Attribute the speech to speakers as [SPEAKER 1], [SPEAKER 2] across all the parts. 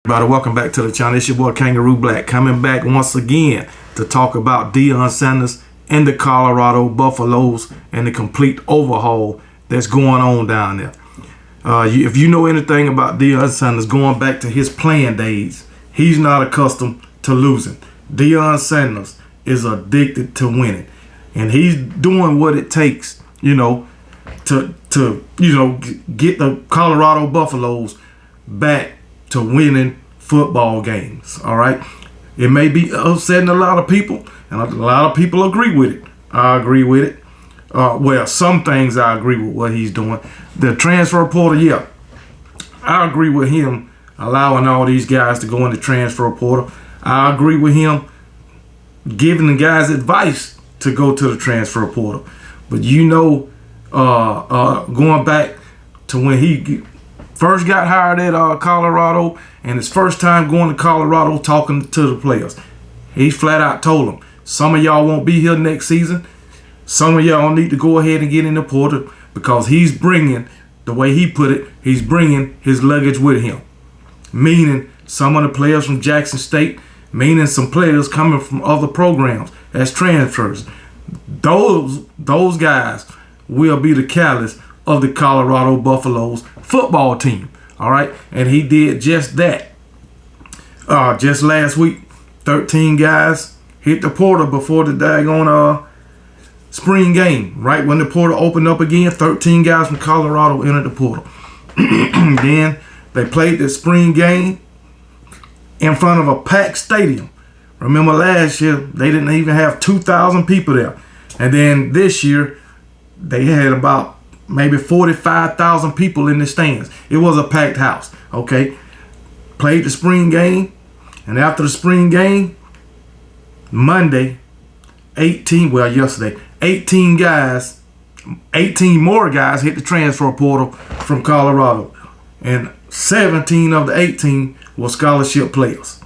[SPEAKER 1] Everybody, welcome back to the channel. It's your boy Kangaroo Black coming back once again to talk about Dion Sanders and the Colorado Buffaloes and the complete overhaul that's going on down there. If you know anything about Dion Sanders, going back to his playing days, he's not accustomed to losing. Dion Sanders is addicted to winning, and he's doing what it takes, to get the Colorado Buffaloes back to winning football games. All right, it may be upsetting a lot of people, and a lot of people agree with it. I agree with it. Well, some things I agree with what he's doing. The transfer portal, yeah, I agree with him allowing all these guys to go in the transfer portal. I agree with him giving the guys advice to go to the transfer portal. But going back to when he first got hired at Colorado, and his first time going to Colorado talking to the players, he flat out told them, some of y'all won't be here next season. Some of y'all need to go ahead and get in the portal, because he's bringing, the way he put it, he's bringing his luggage with him. Meaning some of the players from Jackson State, meaning some players coming from other programs as transfers. Those guys will be the catalyst of the Colorado Buffaloes football team. All right, and he did just that. Just last week, 13 guys hit the portal before the daggone spring game. Right when the portal opened up again, 13 guys from Colorado entered the portal. Then they played the spring game in front of a packed stadium. Remember last year, they didn't even have 2,000 people there. And then this year, they had about maybe 45,000 people in the stands. It was a packed house, okay? Played the spring game, and after the spring game, Monday, 18 more guys hit the transfer portal from Colorado. And 17 of the 18 were scholarship players.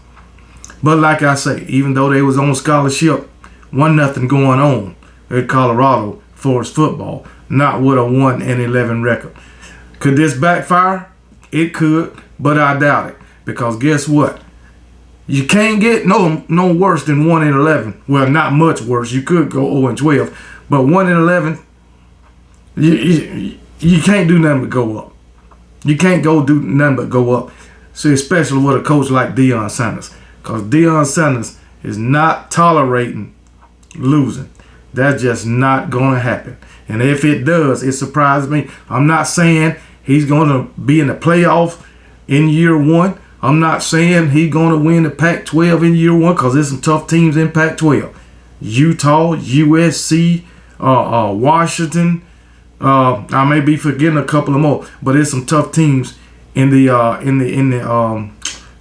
[SPEAKER 1] But like I say, even though they was on scholarship, wasn't nothing going on at Colorado for his football. Not with a 1-11 record. Could this backfire? It could, but I doubt it. Because guess what? You can't get no worse than 1-11. Well, not much worse. You could go 0-12, but 1-11, you can't do nothing but go up. You can't do nothing but go up. So especially with a coach like Dion Sanders, because Dion Sanders is not tolerating losing. That's just not going to happen. And if it does, it surprises me. I'm not saying he's going to be in the playoff in year one. I'm not saying he's going to win the Pac-12 in year one, because there's some tough teams in Pac-12. Utah, USC, Washington. I may be forgetting a couple of more, but there's some tough teams in the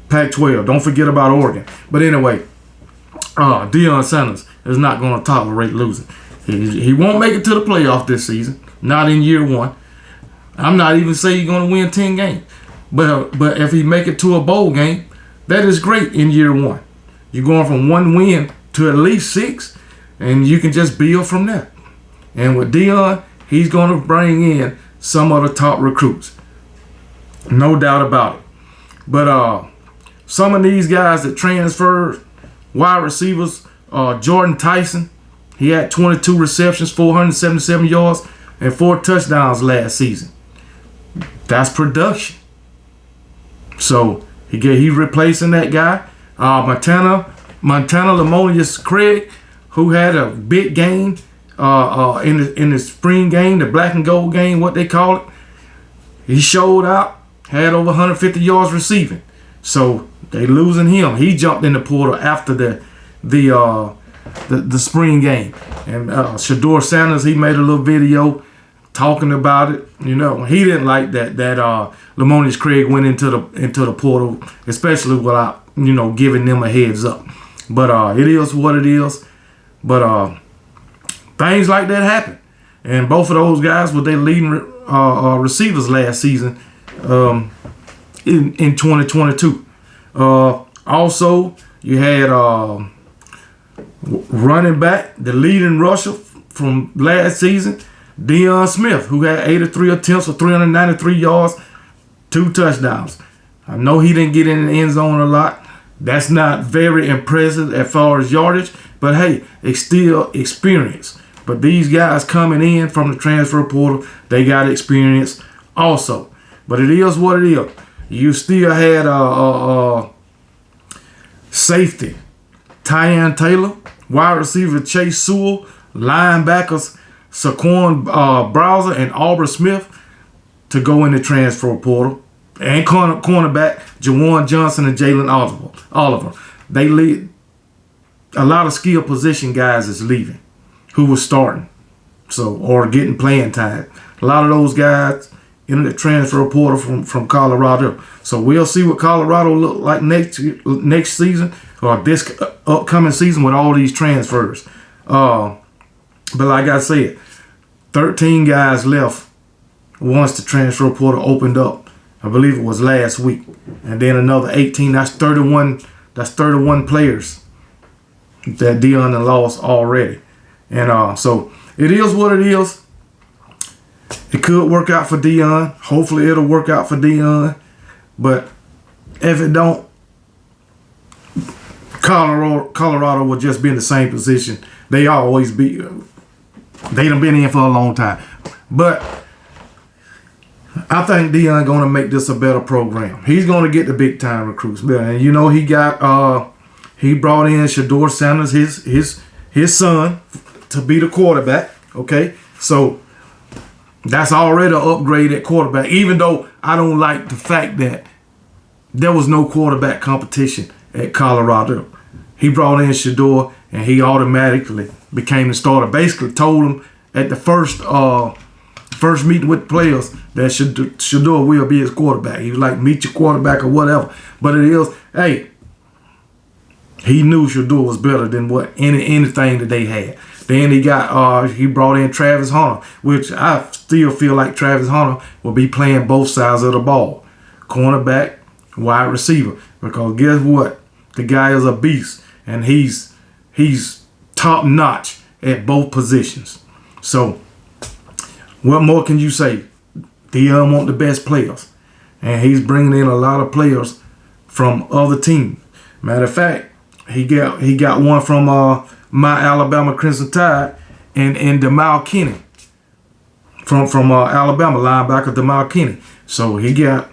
[SPEAKER 1] Pac-12. Don't forget about Oregon. But anyway, Dion Sanders is not going to tolerate losing. He won't make it to the playoff this season. Not in year one. I'm not even saying he's going to win 10 games. But if he make it to a bowl game, that is great in year one. You're going from 1 win to at least 6, and you can just build from there. And with Dion, he's going to bring in some of the top recruits. No doubt about it. But some of these guys that transferred, wide receivers, Jordan Tyson, he had 22 receptions, 477 yards, and 4 touchdowns last season. That's production. So he's replacing that guy. Montana Lamonius Craig, who had a big game in the spring game, the black and gold game, what they call it. He showed out, had over 150 yards receiving. So they losing him. He jumped in the portal after the spring game. And Shador Sanders, he made a little video talking about it. He didn't like that Lamonius Craig went into the portal, especially without giving them a heads up. But it is what it is. But things like that happen, and both of those guys were their leading receivers last season in 2022. Also, you had running back, the leading rusher from last season, Dion Smith, who had 83 attempts for 393 yards, 2 touchdowns. I know he didn't get in the end zone a lot. That's not very impressive as far as yardage, but hey, it's still experience. But these guys coming in from the transfer portal, they got experience also. But it is what it is. You still had safety Tyan Taylor, wide receiver Chase Sewell, linebackers Saquon Browser and Aubrey Smith to go in the transfer portal, and cornerback Jawan Johnson and Jalen Oliver. They lead. A lot of skill position guys is leaving who was starting, or getting playing time. A lot of those guys in the transfer portal from Colorado. So we'll see what Colorado look like next season, or this upcoming season, with all these transfers. But like I said, 13 guys left once the transfer portal opened up. I believe it was last week. And then another 18. That's 31. That's 31 players that Dion has lost already. And so it is what it is. It could work out for Dion. Hopefully it'll work out for Dion. But if it don't, Colorado will just be in the same position they always be. They done been in for a long time. But I think Dion going to make this a better program. He's going to get the big time recruits. And you know, he brought in Dion Sanders, his son, to be the quarterback. Okay, so that's already an upgrade at quarterback. Even though I don't like the fact that there was no quarterback competition at Colorado. He brought in Shador, and he automatically became the starter. Basically told him at the first meeting with the players that Shador will be his quarterback. He was like, meet your quarterback or whatever. But it is, hey, he knew Shador was better than what anything that they had. Then he brought in Travis Hunter, which I still feel like Travis Hunter will be playing both sides of the ball. Cornerback, wide receiver. Because guess what? The guy is a beast, and he's top notch at both positions. So what more can you say? Dion want the best players, and he's bringing in a lot of players from other teams. Matter of fact, he got one from my Alabama Crimson Tide and Demal Kinney from Alabama, linebacker Demal Kinney. So he got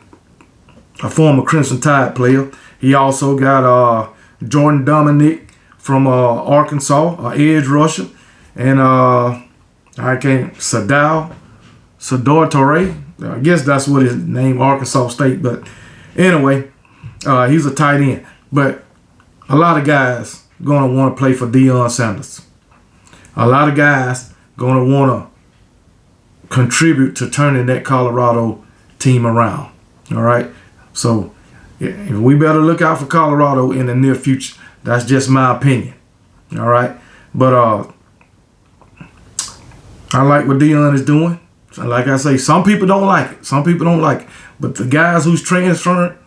[SPEAKER 1] a former Crimson Tide player. He also got Jordan Dominic from Arkansas, edge rusher, and Sador Torre. I guess that's what his name, Arkansas State. But anyway, he's a tight end. But a lot of guys going to want to play for Dion Sanders. A lot of guys going to want to contribute to turning that Colorado team around. All right? So we better look out for Colorado in the near future. That's just my opinion. All right? But I like what Dion is doing. Like I say, some people don't like it. Some people don't like it. But the guys who's transferring,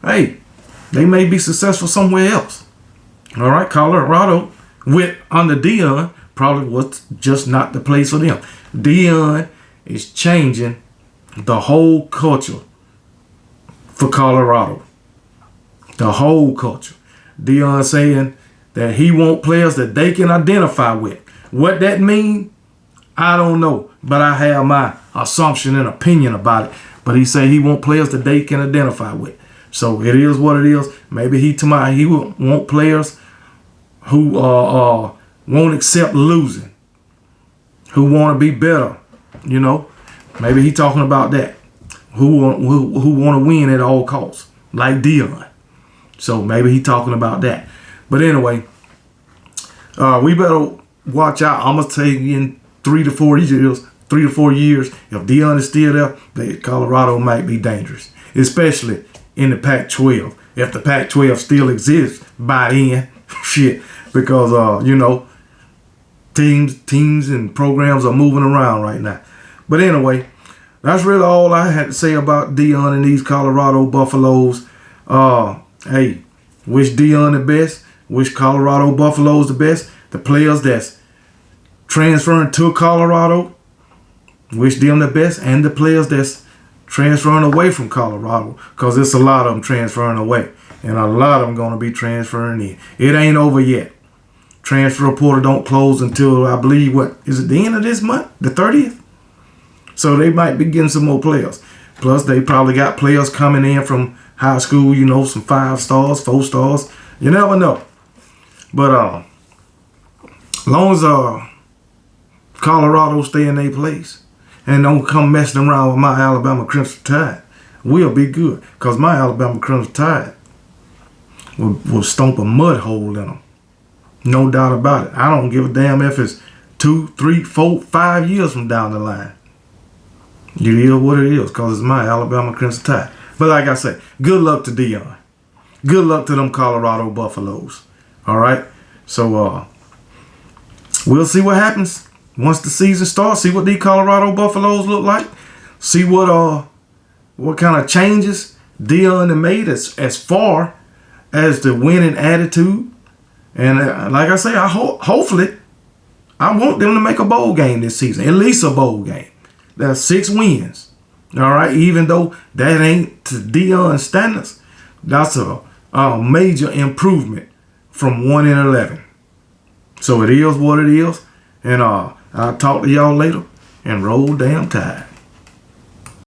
[SPEAKER 1] hey, they may be successful somewhere else. All right, Colorado, under Dion, probably was just not the place for them. Dion is changing the whole culture for Colorado. The whole culture. Dion saying that he wants players that they can identify with. What that means, I don't know. But I have my assumption and opinion about it. But he said he wants players that they can identify with. So it is what it is. Maybe he will want players who won't accept losing, who want to be better. You know, maybe he talking about that. Who want to win at all costs, like Dion. So maybe he talking about that. But anyway, we better watch out. I'm gonna tell you in 3 to 4 years, if Dion is still there, Colorado might be dangerous, especially in the Pac-12. If the Pac-12 still exists by then, shit, because you know, teams and programs are moving around right now. But anyway, that's really all I had to say about Dion and these Colorado Buffaloes. Hey, wish Dion the best. Wish Colorado Buffaloes the best. The players that's transferring to Colorado, wish them the best. And the players that's transferring away from Colorado, because it's a lot of them transferring away. And a lot of them going to be transferring in. It ain't over yet. Transfer portal don't close until, I believe, what is it, the end of this month, the 30th? So they might be getting some more players. Plus, they probably got players coming in from high school, you know, some 5 stars, 4 stars. You never know. But as long as Colorado stay in their place and don't come messing around with my Alabama Crimson Tide, we'll be good. Because my Alabama Crimson Tide will stomp a mud hole in them. No doubt about it. I don't give a damn if it's 2, 3, 4, 5 years from down the line. It is what it is, because it's my Alabama Crimson Tide. But like I say, good luck to Dion. Good luck to them Colorado Buffaloes. All right? So we'll see what happens once the season starts. See what these Colorado Buffaloes look like. See what kind of changes Dion has made as far as the winning attitude. And like I say, hopefully, I want them to make a bowl game this season. At least a bowl game. That's 6 wins. All right? Even though that ain't to Dion standards, that's a major improvement from 1-11. So it is what it is. And I'll talk to y'all later. And roll damn tide.